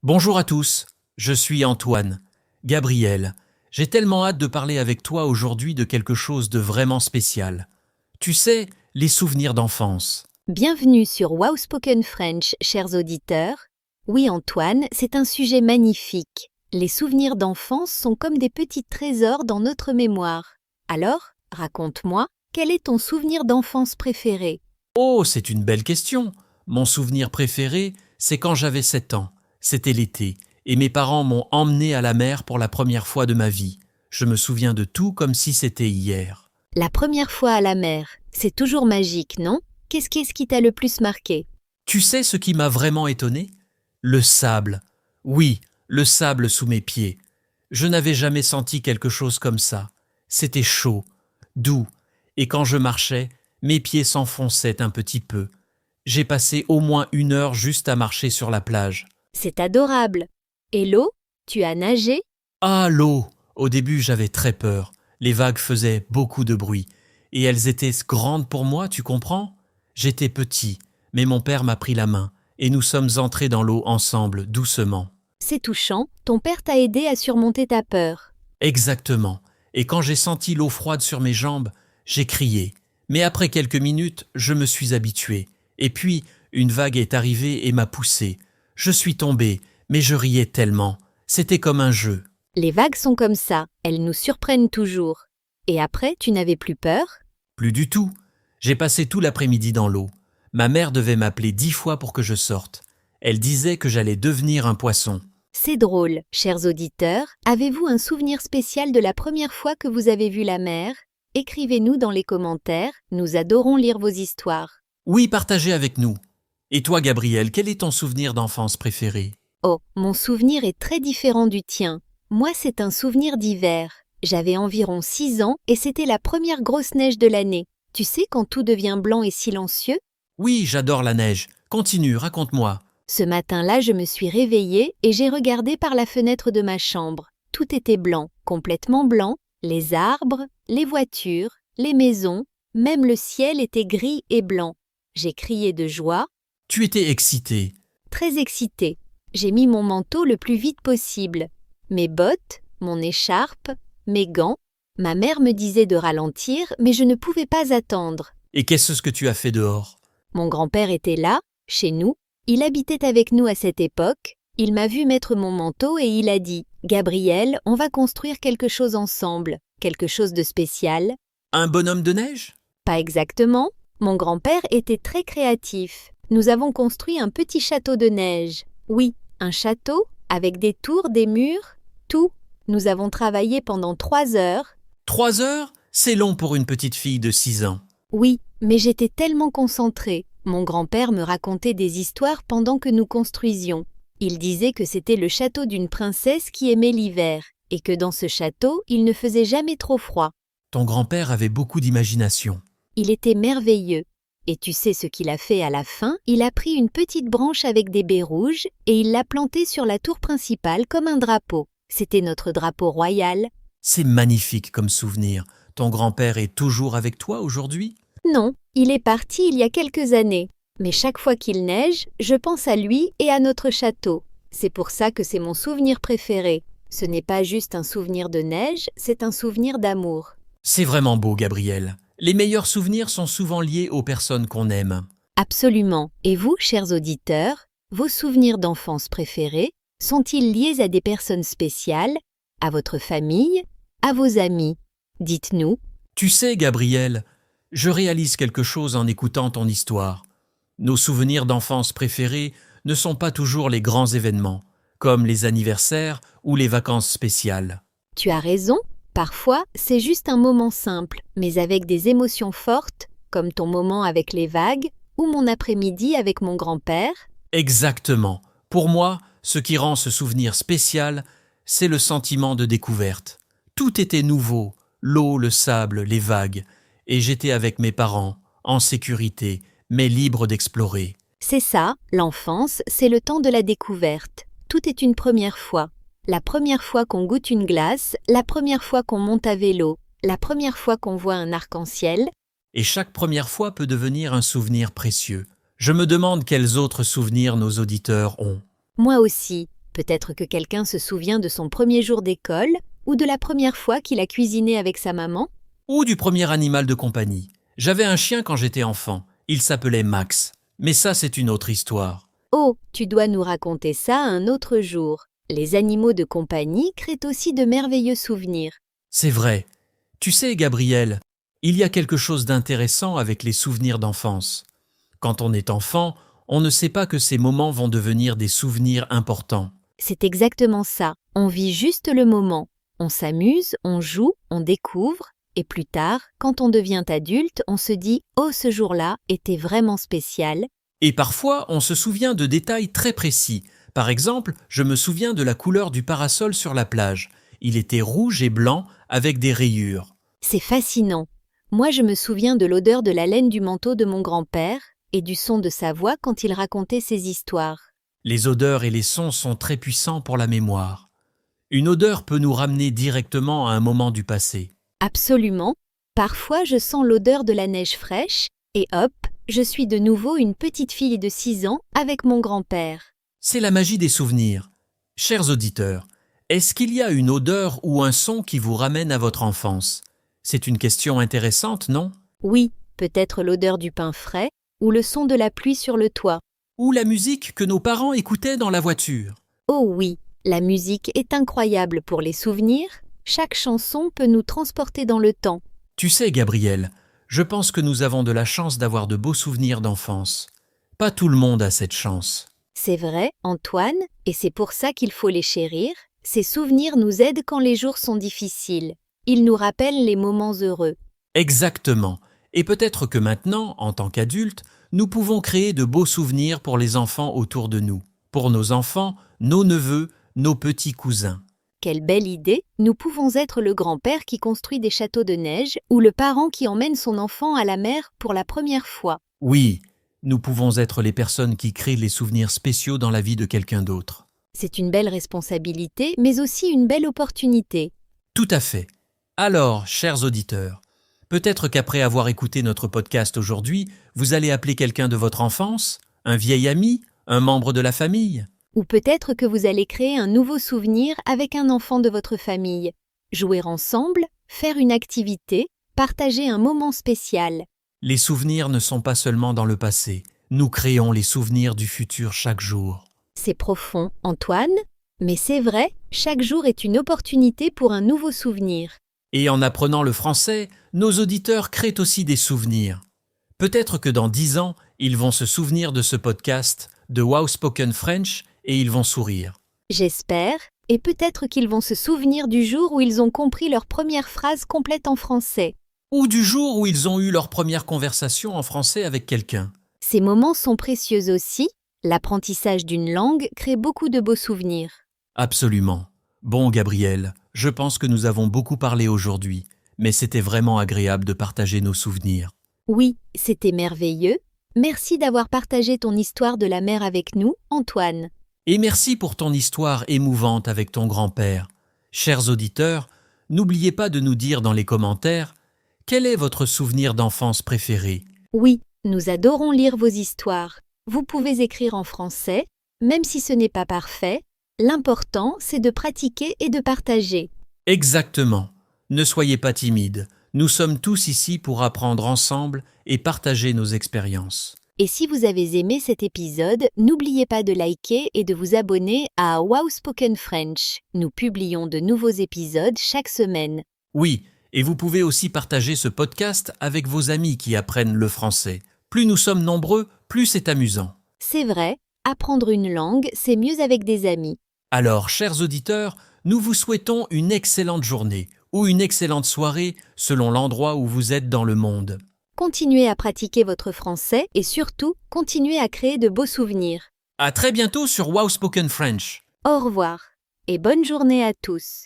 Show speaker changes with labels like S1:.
S1: Bonjour à tous, je suis Antoine. Gabriel, j'ai tellement hâte de parler avec toi aujourd'hui de quelque chose de vraiment spécial. Tu sais, les souvenirs d'enfance.
S2: Bienvenue sur Wow Spoken French, chers auditeurs. Oui, Antoine, c'est un sujet magnifique. Les souvenirs d'enfance sont comme des petits trésors dans notre mémoire. Alors, raconte-moi, quel est ton souvenir d'enfance préféré?
S1: Oh, c'est une belle question. Mon souvenir préféré, c'est quand j'avais 7 ans. C'était l'été, et mes parents m'ont emmené à la mer pour la première fois de ma vie. Je me souviens de tout comme si c'était hier.
S2: La première fois à la mer, c'est toujours magique, non? Qu'est-ce qui t'a le plus marqué?
S1: Tu sais ce qui m'a vraiment étonné? Le sable. Oui, le sable sous mes pieds. Je n'avais jamais senti quelque chose comme ça. C'était chaud, doux, et quand je marchais, mes pieds s'enfonçaient un petit peu. J'ai passé au moins 1 heure juste à marcher sur la plage.
S2: C'est adorable. Et l'eau? Tu as nagé?
S1: Ah, l'eau! Au début, j'avais très peur. Les vagues faisaient beaucoup de bruit. Et elles étaient grandes pour moi, tu comprends? J'étais petit, mais mon père m'a pris la main, et nous sommes entrés dans l'eau ensemble, doucement.
S2: C'est touchant, ton père t'a aidé à surmonter ta peur.
S1: Exactement. Et quand j'ai senti l'eau froide sur mes jambes, j'ai crié. Mais après quelques minutes, je me suis habitué. Et puis, une vague est arrivée et m'a poussé. Je suis tombé, mais je riais tellement. C'était comme un jeu.
S2: Les vagues sont comme ça, elles nous surprennent toujours. Et après, tu n'avais plus peur?
S1: Plus du tout. J'ai passé tout l'après-midi dans l'eau. Ma mère devait m'appeler 10 fois pour que je sorte. Elle disait que j'allais devenir un poisson.
S2: C'est drôle, chers auditeurs. Avez-vous un souvenir spécial de la première fois que vous avez vu la mer? Écrivez-nous dans les commentaires, nous adorons lire vos histoires.
S1: Oui, partagez avec nous. Et toi, Gabriel, quel est ton souvenir d'enfance préféré?
S2: Oh, mon souvenir est très différent du tien. Moi, c'est un souvenir d'hiver. J'avais environ 6 ans et c'était la première grosse neige de l'année. Tu sais quand tout devient blanc et silencieux?
S1: Oui, j'adore la neige. Continue, raconte-moi.
S2: Ce matin-là, je me suis réveillée et j'ai regardé par la fenêtre de ma chambre. Tout était blanc, complètement blanc. Les arbres, les voitures, les maisons, même le ciel était gris et blanc. J'ai crié de joie,
S1: Tu étais excité.
S2: très excitée. J'ai mis mon manteau le plus vite possible. Mes bottes, mon écharpe, mes gants. Ma mère me disait de ralentir, mais je ne pouvais pas attendre.
S1: Et qu'est-ce que tu as fait dehors?
S2: Mon grand-père était là, chez nous. Il habitait avec nous à cette époque. Il m'a vu mettre mon manteau et il a dit « Gabriel, on va construire quelque chose ensemble, quelque chose de spécial. »
S1: Un bonhomme de neige?
S2: Pas exactement. Mon grand-père était très créatif. Nous avons construit un petit château de neige. Oui, un château avec des tours, des murs, tout. Nous avons travaillé pendant 3 heures.
S1: 3 heures? C'est long pour une petite fille de 6 ans.
S2: Oui, mais j'étais tellement concentrée. Mon grand-père me racontait des histoires pendant que nous construisions. Il disait que c'était le château d'une princesse qui aimait l'hiver, et que dans ce château, il ne faisait jamais trop froid.
S1: Ton grand-père avait beaucoup d'imagination.
S2: Il était merveilleux. Et tu sais ce qu'il a fait à la fin? Il a pris une petite branche avec des baies rouges et il l'a plantée sur la tour principale comme un drapeau. C'était notre drapeau royal.
S1: C'est magnifique comme souvenir. Ton grand-père est toujours avec toi aujourd'hui?
S2: Non, il est parti il y a quelques années. Mais chaque fois qu'il neige, je pense à lui et à notre château. C'est pour ça que c'est mon souvenir préféré. Ce n'est pas juste un souvenir de neige, c'est un souvenir d'amour.
S1: C'est vraiment beau, Gabriel. Les meilleurs souvenirs sont souvent liés aux personnes qu'on aime.
S2: Absolument. Et vous, chers auditeurs, vos souvenirs d'enfance préférés sont-ils liés à des personnes spéciales, à votre famille, à vos amis? Dites-nous.
S1: Tu sais, Gabriel, je réalise quelque chose en écoutant ton histoire. Nos souvenirs d'enfance préférés ne sont pas toujours les grands événements, comme les anniversaires ou les vacances spéciales.
S2: Tu as raison. Parfois, c'est juste un moment simple, mais avec des émotions fortes, comme ton moment avec les vagues ou mon après-midi avec mon grand-père.
S1: Exactement. Pour moi, ce qui rend ce souvenir spécial, c'est le sentiment de découverte. Tout était nouveau, l'eau, le sable, les vagues, et j'étais avec mes parents, en sécurité, mais libre d'explorer.
S2: C'est ça, l'enfance, c'est le temps de la découverte. Tout est une première fois. La première fois qu'on goûte une glace, la première fois qu'on monte à vélo, la première fois qu'on voit un arc-en-ciel.
S1: Et chaque première fois peut devenir un souvenir précieux. Je me demande quels autres souvenirs nos auditeurs ont.
S2: Moi aussi. Peut-être que quelqu'un se souvient de son premier jour d'école ou de la première fois qu'il a cuisiné avec sa maman.
S1: Ou du premier animal de compagnie. J'avais un chien quand j'étais enfant. Il s'appelait Max. Mais ça, c'est une autre histoire.
S2: Oh, tu dois nous raconter ça un autre jour. Les animaux de compagnie créent aussi de merveilleux souvenirs.
S1: C'est vrai. Tu sais, Gabriel, il y a quelque chose d'intéressant avec les souvenirs d'enfance. Quand on est enfant, on ne sait pas que ces moments vont devenir des souvenirs importants.
S2: C'est exactement ça. On vit juste le moment. On s'amuse, on joue, on découvre. Et plus tard, quand on devient adulte, on se dit « Oh, ce jour-là était vraiment spécial ».
S1: Et parfois, on se souvient de détails très précis. Par exemple, je me souviens de la couleur du parasol sur la plage. Il était rouge et blanc avec des rayures.
S2: C'est fascinant. Moi, je me souviens de l'odeur de la laine du manteau de mon grand-père et du son de sa voix quand il racontait ses histoires.
S1: Les odeurs et les sons sont très puissants pour la mémoire. Une odeur peut nous ramener directement à un moment du passé.
S2: Absolument. Parfois, je sens l'odeur de la neige fraîche et hop, je suis de nouveau une petite fille de 6 ans avec mon grand-père.
S1: C'est la magie des souvenirs. Chers auditeurs, est-ce qu'il y a une odeur ou un son qui vous ramène à votre enfance? C'est une question intéressante, non?
S2: Oui, peut-être l'odeur du pain frais ou le son de la pluie sur le toit.
S1: Ou la musique que nos parents écoutaient dans la voiture.
S2: Oh oui, la musique est incroyable pour les souvenirs. Chaque chanson peut nous transporter dans le temps.
S1: Tu sais, Gabriel, je pense que nous avons de la chance d'avoir de beaux souvenirs d'enfance. Pas tout le monde a cette chance.
S2: C'est vrai, Antoine, et c'est pour ça qu'il faut les chérir. Ces souvenirs nous aident quand les jours sont difficiles. Ils nous rappellent les moments heureux.
S1: Exactement. Et peut-être que maintenant, en tant qu'adultes, nous pouvons créer de beaux souvenirs pour les enfants autour de nous. Pour nos enfants, nos neveux, nos petits cousins.
S2: Quelle belle idée! Nous pouvons être le grand-père qui construit des châteaux de neige ou le parent qui emmène son enfant à la mer pour la première fois.
S1: Oui, nous pouvons être les personnes qui créent les souvenirs spéciaux dans la vie de quelqu'un d'autre.
S2: C'est une belle responsabilité, mais aussi une belle opportunité.
S1: Tout à fait. Alors, chers auditeurs, peut-être qu'après avoir écouté notre podcast aujourd'hui, vous allez appeler quelqu'un de votre enfance, un vieil ami, un membre de la famille.
S2: Ou peut-être que vous allez créer un nouveau souvenir avec un enfant de votre famille. Jouer ensemble, faire une activité, partager un moment spécial.
S1: Les souvenirs ne sont pas seulement dans le passé. Nous créons les souvenirs du futur chaque jour.
S2: C'est profond, Antoine, mais c'est vrai, chaque jour est une opportunité pour un nouveau souvenir.
S1: Et en apprenant le français, nos auditeurs créent aussi des souvenirs. Peut-être que dans 10 ans, ils vont se souvenir de ce podcast, de Wow Spoken French, et ils vont sourire.
S2: J'espère, et peut-être qu'ils vont se souvenir du jour où ils ont compris leur première phrase complète en français.
S1: Ou du jour où ils ont eu leur première conversation en français avec quelqu'un.
S2: Ces moments sont précieux aussi. L'apprentissage d'une langue crée beaucoup de beaux souvenirs.
S1: Absolument. Bon, Gabriel, je pense que nous avons beaucoup parlé aujourd'hui, mais c'était vraiment agréable de partager nos souvenirs.
S2: Oui, c'était merveilleux. Merci d'avoir partagé ton histoire de la mer avec nous, Antoine.
S1: Et merci pour ton histoire émouvante avec ton grand-père. Chers auditeurs, n'oubliez pas de nous dire dans les commentaires quel est votre souvenir d'enfance préféré.
S2: Oui, nous adorons lire vos histoires. Vous pouvez écrire en français, même si ce n'est pas parfait. L'important, c'est de pratiquer et de partager.
S1: Exactement. Ne soyez pas timides. Nous sommes tous ici pour apprendre ensemble et partager nos expériences.
S2: Et si vous avez aimé cet épisode, n'oubliez pas de liker et de vous abonner à Wow Spoken French. Nous publions de nouveaux épisodes chaque semaine.
S1: Oui, et vous pouvez aussi partager ce podcast avec vos amis qui apprennent le français. Plus nous sommes nombreux, plus c'est amusant.
S2: C'est vrai, apprendre une langue, c'est mieux avec des amis.
S1: Alors, chers auditeurs, nous vous souhaitons une excellente journée ou une excellente soirée selon l'endroit où vous êtes dans le monde.
S2: Continuez à pratiquer votre français et surtout, continuez à créer de beaux souvenirs.
S1: À très bientôt sur Wow Spoken French.
S2: Au revoir et bonne journée à tous.